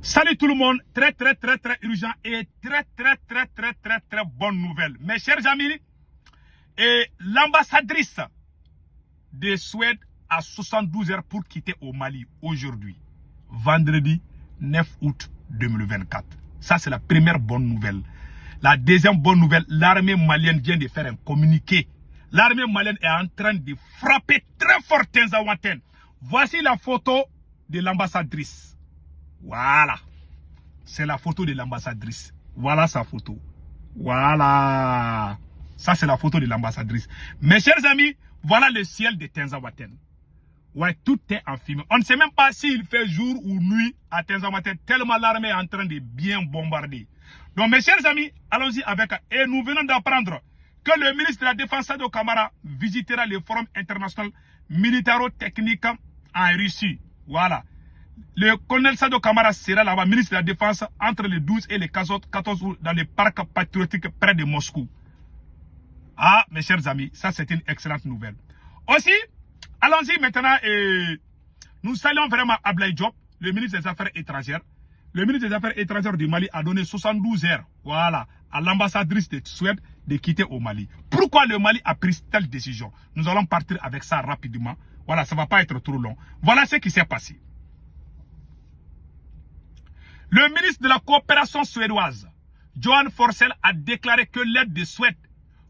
Salut tout le monde, très urgent et très bonne nouvelle. Mes chers amis, et l'ambassadrice de Suède a 72 heures pour quitter au Mali aujourd'hui, vendredi 9 août 2024. Ça c'est la première bonne nouvelle. La deuxième bonne nouvelle, l'armée malienne vient de faire un communiqué. L'armée malienne est en train de frapper très fort Tinzaouaten. Voici la photo de l'ambassadrice. Voilà. C'est la photo de l'ambassadrice. Voilà sa photo. Voilà. Ça, c'est la photo de l'ambassadrice. Mes chers amis, voilà le ciel de Tinzaouaten. Ouais, tout est en fumée. On ne sait même pas s'il fait jour ou nuit à Tinzaouaten, tellement l'armée est en train de bien bombarder. Donc, mes chers amis, allons-y avec... Et nous venons d'apprendre que le ministre de la Défense, Sado Kamara, visitera le forum international militaro-technique en Russie. Voilà. Le colonel Sado Kamara sera là-bas, ministre de la Défense, entre le 12 et le 14 août dans le parc patriotique près de Moscou. Ah, mes chers amis, ça c'est une excellente nouvelle. Aussi, allons-y maintenant et nous saluons vraiment Ablaye Diop, le ministre des Affaires étrangères. Le ministre des Affaires étrangères du Mali a donné 72 heures, voilà, à l'ambassadrice de Suède de quitter au Mali. Pourquoi le Mali a pris telle décision? Nous allons partir avec ça rapidement. Voilà, ça ne va pas être trop long. Voilà ce qui s'est passé. Le ministre de la coopération suédoise, Johan Forssell, a déclaré que l'aide de Suède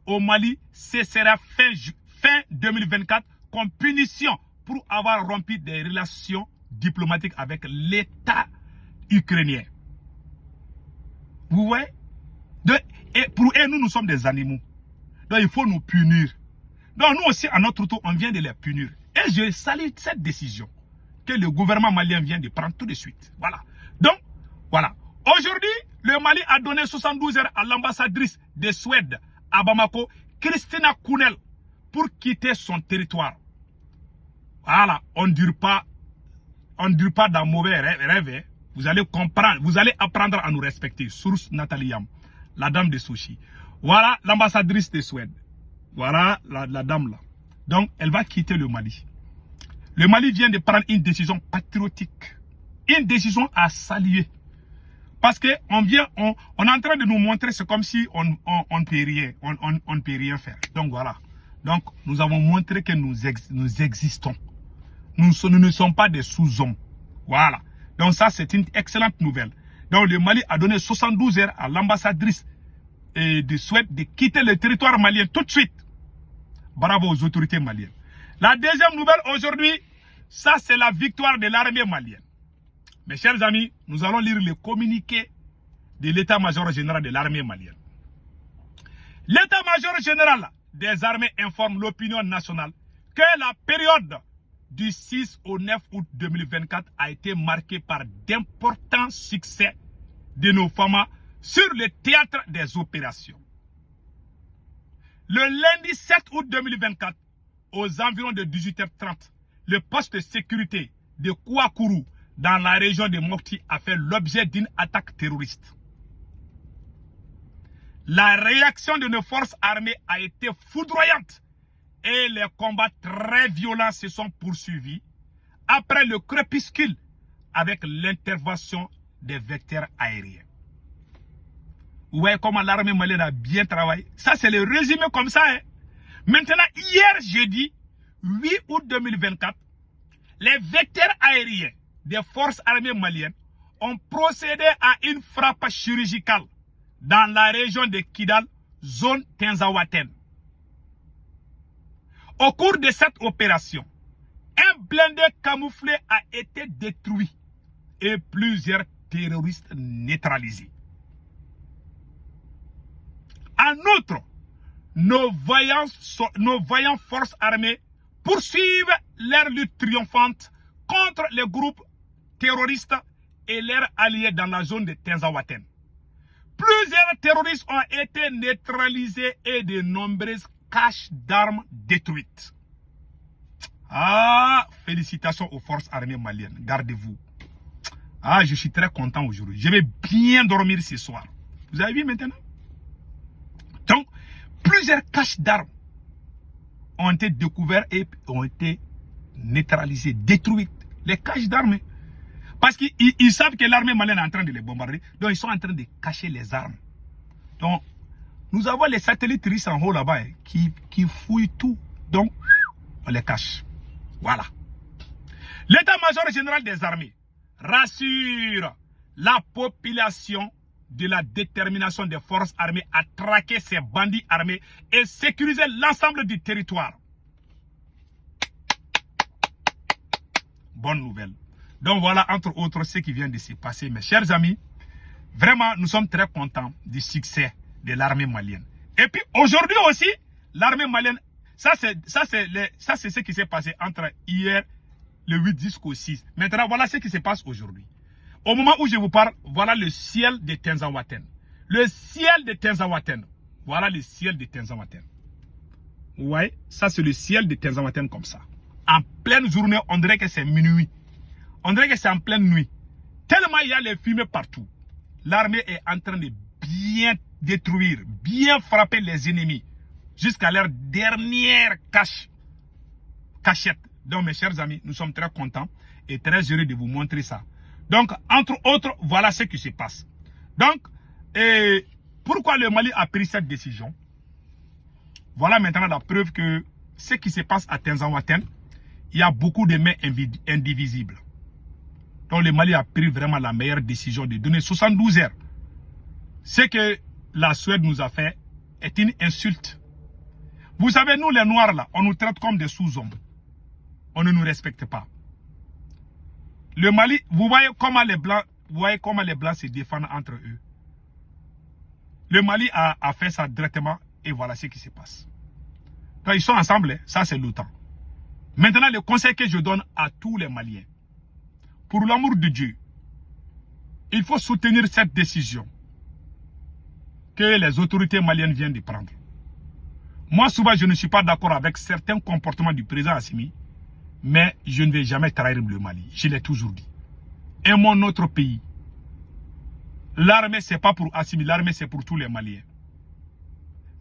au Mali cessera fin 2024 comme punition pour avoir rompu des relations diplomatiques avec l'État ukrainien. Vous voyez? Nous sommes des animaux. Donc il faut nous punir. Donc nous aussi, à notre tour, on vient de les punir. Et je salue cette décision que le gouvernement malien vient de prendre tout de suite. Voilà. Donc, voilà. Aujourd'hui, le Mali a donné 72 heures à l'ambassadrice de Suède à Bamako, Christina Kounel, pour quitter son territoire. Voilà. On ne dure pas dans mauvais rêve. Vous allez comprendre, vous allez apprendre à nous respecter. Source Nathalie Yam, la dame de Sochi. Voilà l'ambassadrice de Suède. Voilà la dame là. Donc, elle va quitter le Mali. Le Mali vient de prendre une décision patriotique. Une décision à saluer. Parce qu'on est en train de nous montrer, c'est comme si on ne peut rien, on ne peut rien faire. Donc voilà. Donc nous avons montré que nous existons. Nous ne sommes pas des sous-hommes. Voilà. Donc ça c'est une excellente nouvelle. Donc le Mali a donné 72 heures à l'ambassadrice de Suède de quitter le territoire malien tout de suite. Bravo aux autorités maliennes. La deuxième nouvelle aujourd'hui, ça c'est la victoire de l'armée malienne. Mes chers amis, nous allons lire le communiqué de l'état-major général de l'armée malienne. L'état-major général des armées informe l'opinion nationale que la période du 6 au 9 août 2024 a été marquée par d'importants succès de nos FAMA sur le théâtre des opérations. Le lundi 7 août 2024, aux environs de 18h30, le poste de sécurité de Kouakourou dans la région de Mopti a fait l'objet d'une attaque terroriste. La réaction de nos forces armées a été foudroyante et les combats très violents se sont poursuivis après le crépuscule avec l'intervention des vecteurs aériens. Vous voyez comment l'armée malienne a bien travaillé. Ça c'est le résumé comme ça. Hein. Maintenant, hier jeudi 8 août 2024, les vecteurs aériens des forces armées maliennes ont procédé à une frappe chirurgicale dans la région de Kidal, zone Tinzaouaten. Au cours de cette opération, un blindé camouflé a été détruit et plusieurs terroristes neutralisés. En outre, nos vaillants forces armées poursuivent leur lutte triomphante contre les groupes terroristes et leurs alliés dans la zone de Tinzaouaten. Plusieurs terroristes ont été neutralisés et de nombreuses caches d'armes détruites. Ah, félicitations aux forces armées maliennes. Gardez-vous. Ah, je suis très content aujourd'hui. Je vais bien dormir ce soir. Vous avez vu maintenant? Donc, plusieurs caches d'armes ont été découvertes et ont été neutralisées, détruites. Les caches d'armes. Parce qu'ils savent que l'armée malienne est en train de les bombarder. Donc, ils sont en train de cacher les armes. Donc, nous avons les satellites russes en haut là-bas qui fouillent tout. Donc, on les cache. Voilà. L'état-major général des armées rassure la population de la détermination des forces armées à traquer ces bandits armés et sécuriser l'ensemble du territoire. Bonne nouvelle. Donc voilà, entre autres, ce qui vient de se passer. Mes chers amis, vraiment, nous sommes très contents du succès de l'armée malienne. Et puis aujourd'hui aussi, l'armée malienne, ça c'est ce qui s'est passé entre hier, le 8 jusqu'au 6. Maintenant, voilà ce qui se passe aujourd'hui. Au moment où je vous parle, voilà le ciel de Tenzawatène. Le ciel de Tenzawatène. Voilà le ciel de Tenzawatène. Vous voyez, ça c'est le ciel de Tenzawatène comme ça. En pleine journée, on dirait que c'est minuit. On dirait que c'est en pleine nuit. Tellement il y a les fumées partout. L'armée est en train de bien détruire, bien frapper les ennemis jusqu'à leur dernière cachette. Donc mes chers amis, nous sommes très contents et très heureux de vous montrer ça. Donc, entre autres, voilà ce qui se passe. Donc, pourquoi le Mali a pris cette décision? Voilà maintenant la preuve que ce qui se passe à Tenzawatène, il y a beaucoup de mains indivisibles. Donc, le Mali a pris vraiment la meilleure décision de donner 72 heures. Ce que la Suède nous a fait est une insulte. Vous savez, nous les Noirs là, on nous traite comme des sous-hommes. On ne nous respecte pas. Le Mali, vous voyez comment les Blancs se défendent entre eux. Le Mali a fait ça directement et voilà ce qui se passe. Donc ils sont ensemble, ça c'est l'OTAN. Maintenant, le conseil que je donne à tous les Maliens, pour l'amour de Dieu, il faut soutenir cette décision que les autorités maliennes viennent de prendre. Moi, souvent, je ne suis pas d'accord avec certains comportements du président Assimi, mais je ne vais jamais trahir le Mali. Je l'ai toujours dit. Aimons notre pays. L'armée, ce n'est pas pour Assimi, l'armée, c'est pour tous les Maliens.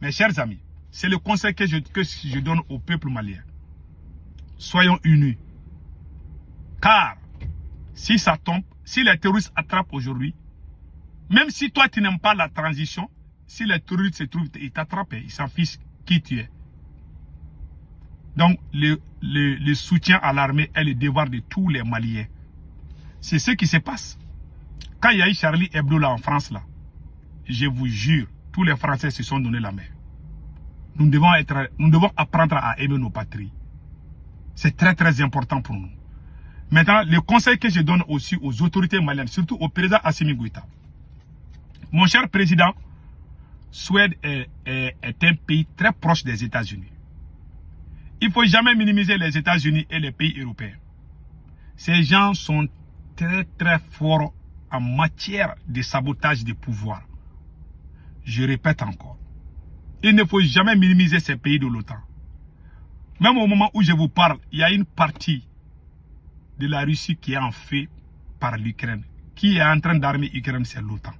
Mes chers amis, c'est le conseil que je donne au peuple malien. Soyons unis. Car, si ça tombe, si les terroristes attrapent aujourd'hui, même si toi tu n'aimes pas la transition, si les terroristes se trouvent, ils t'attrapent, ils s'en fichent qui tu es. Donc, le soutien à l'armée est le devoir de tous les Maliens. C'est ce qui se passe. Quand il y a eu Charlie Hebdo là en France, là, je vous jure, tous les Français se sont donné la main. Nous devons apprendre à aimer nos patries. C'est très très important pour nous. Maintenant, le conseil que je donne aussi aux autorités maliennes, surtout au président Assimi Goïta. Mon cher président, Suède est un pays très proche des États-Unis. Il ne faut jamais minimiser les États-Unis et les pays européens. Ces gens sont très très forts en matière de sabotage des pouvoirs. Je répète encore. Il ne faut jamais minimiser ces pays de l'OTAN. Même au moment où je vous parle, il y a une partie de la Russie qui est en fait par l'Ukraine. Qui est en train d'armer l'Ukraine, c'est l'OTAN.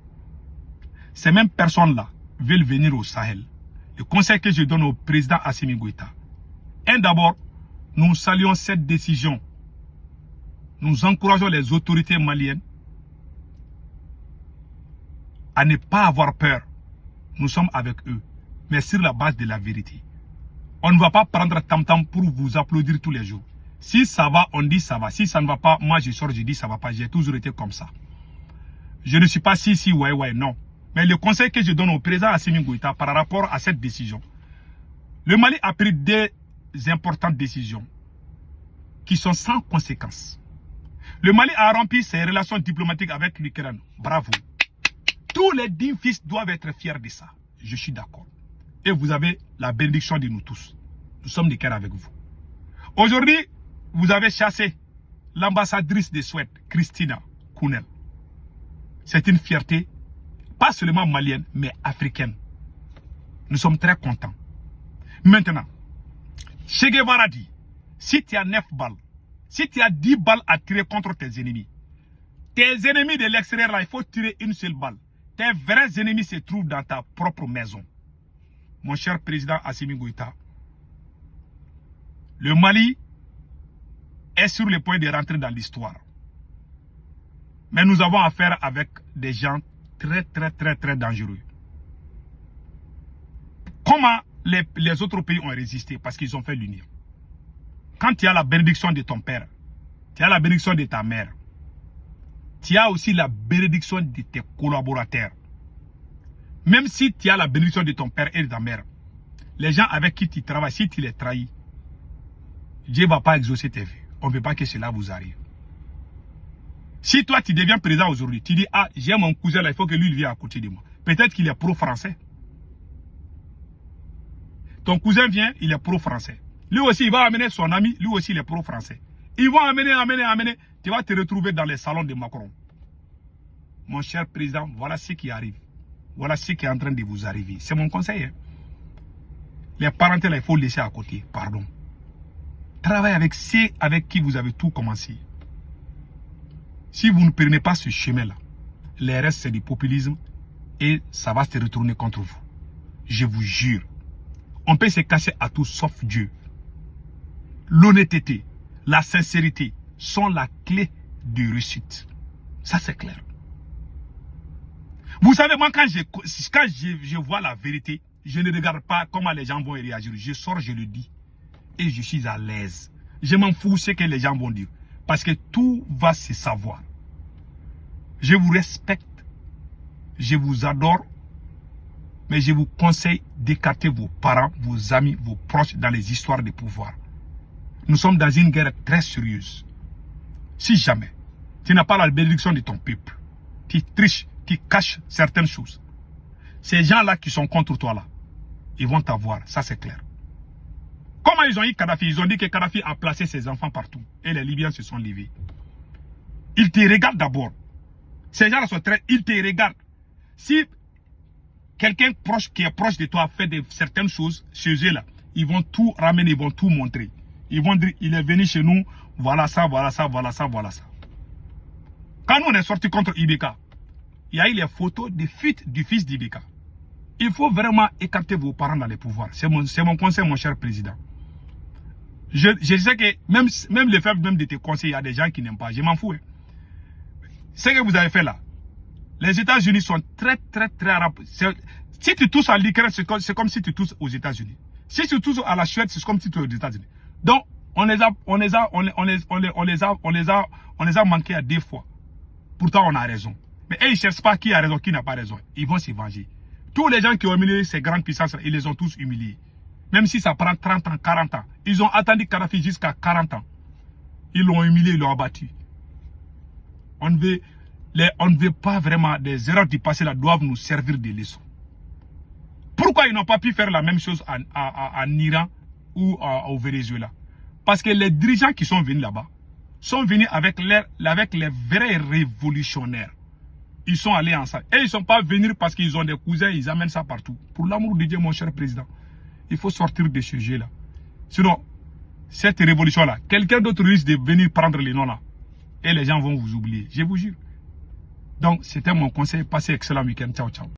Ces mêmes personnes-là veulent venir au Sahel. Le conseil que je donne au président Assimi Goïta. D'abord, nous saluons cette décision. Nous encourageons les autorités maliennes à ne pas avoir peur. Nous sommes avec eux, mais sur la base de la vérité. On ne va pas prendre tam-tam pour vous applaudir tous les jours. Si ça va, on dit ça va. Si ça ne va pas, moi je sors, je dis ça va pas. J'ai toujours été comme ça. Je ne suis pas si, ouais, non. Mais le conseil que je donne au président Assimi Goïta par rapport à cette décision, le Mali a pris des importantes décisions qui sont sans conséquences. Le Mali a rempli ses relations diplomatiques avec l'Ukraine. Bravo. Tous les dignes fils doivent être fiers de ça. Je suis d'accord. Et vous avez la bénédiction de nous tous. Nous sommes de cœur avec vous. Aujourd'hui, vous avez chassé l'ambassadrice de Suède, Christina Kuhnel. C'est une fierté, pas seulement malienne, mais africaine. Nous sommes très contents. Maintenant, Che Guevara dit, si tu as 9 balles, si tu as 10 balles à tirer contre tes ennemis de l'extérieur, là, il faut tirer une seule balle. Tes vrais ennemis se trouvent dans ta propre maison. Mon cher président Assimi Goïta, le Mali est sur le point de rentrer dans l'histoire. Mais nous avons affaire avec des gens très dangereux. Comment les autres pays ont résisté? Parce qu'ils ont fait l'union. Quand tu as la bénédiction de ton père, tu as la bénédiction de ta mère, tu as aussi la bénédiction de tes collaborateurs. Même si tu as la bénédiction de ton père et de ta mère, les gens avec qui tu travailles, si tu les trahis, Dieu ne va pas exaucer tes vœux. On ne veut pas que cela vous arrive. Si toi tu deviens président aujourd'hui, tu dis, ah, j'ai mon cousin là, il faut que lui il vienne à côté de moi. Peut-être qu'il est pro-français. Ton cousin vient, il est pro-français. Lui aussi, il va amener son ami, lui aussi, il est pro-français. Ils vont amener. Tu vas te retrouver dans les salons de Macron. Mon cher président, voilà ce qui arrive. Voilà ce qui est en train de vous arriver. C'est mon conseil. Hein. Les parentés, là, il faut laisser à côté. Pardon. Travaillez avec ceux avec qui vous avez tout commencé. Si vous ne prenez pas ce chemin-là, le reste, c'est du populisme et ça va se retourner contre vous. Je vous jure. On peut se cacher à tout sauf Dieu. L'honnêteté, la sincérité sont la clé de réussite. Ça, c'est clair. Vous savez, moi, quand je vois la vérité, je ne regarde pas comment les gens vont réagir. Je sors, je le dis. Et je suis à l'aise. Je m'en fous ce que les gens vont dire. Parce que tout va se savoir. Je vous respecte. Je vous adore. Mais je vous conseille d'écarter vos parents, vos amis, vos proches dans les histoires de pouvoir. Nous sommes dans une guerre très sérieuse. Si jamais tu n'as pas la bénédiction de ton peuple, tu triches, tu caches certaines choses. Ces gens-là qui sont contre toi là, ils vont t'avoir, ça c'est clair. Comment ils ont eu Kadhafi? Ils ont dit que Kadhafi a placé ses enfants partout. Et les Libyens se sont levés. Ils te regardent d'abord. Ces gens-là sont très... Ils te regardent. Si quelqu'un qui est proche de toi fait certaines choses chez eux là, ils vont tout ramener, ils vont tout montrer. Ils vont dire, il est venu chez nous, voilà ça, voilà ça, voilà ça, voilà ça. Quand nous on est sortis contre Ibeka, il y a eu les photos de fuite du fils d'Ibeka. Il faut vraiment écarter vos parents dans les pouvoirs. C'est mon conseil, mon cher président. Je sais que même le fait même de te conseiller, il y a des gens qui n'aiment pas. Je m'en fous. Hein. Ce que vous avez fait là, les États-Unis sont très arabes. Si tu touches à l'Ukraine, c'est comme si tu touches aux États-Unis. Si tu touches à la Suède, c'est comme si tu es aux États-Unis. Donc, on les a manqués à 2 fois. Pourtant, on a raison. Mais ils ne cherchent pas qui a raison, qui n'a pas raison. Ils vont se venger. Tous les gens qui ont humilié ces grandes puissances, ils les ont tous humiliés. Même si ça prend 30 ans, 40 ans. Ils ont attendu Kadhafi jusqu'à 40 ans. Ils l'ont humilié, ils l'ont abattu. On ne veut pas vraiment, des erreurs du passé là doivent nous servir de leçon. Pourquoi ils n'ont pas pu faire la même chose en Iran ou au Venezuela? Parce que les dirigeants qui sont venus là-bas sont venus avec les vrais révolutionnaires. Ils sont allés ensemble. Et ils ne sont pas venus parce qu'ils ont des cousins, ils amènent ça partout. Pour l'amour de Dieu, mon cher président, il faut sortir de ce jeu-là. Sinon, cette révolution-là, quelqu'un d'autre risque de venir prendre les noms là. Et les gens vont vous oublier. Je vous jure. Donc, c'était mon conseil. Passez excellent week-end. Ciao, ciao.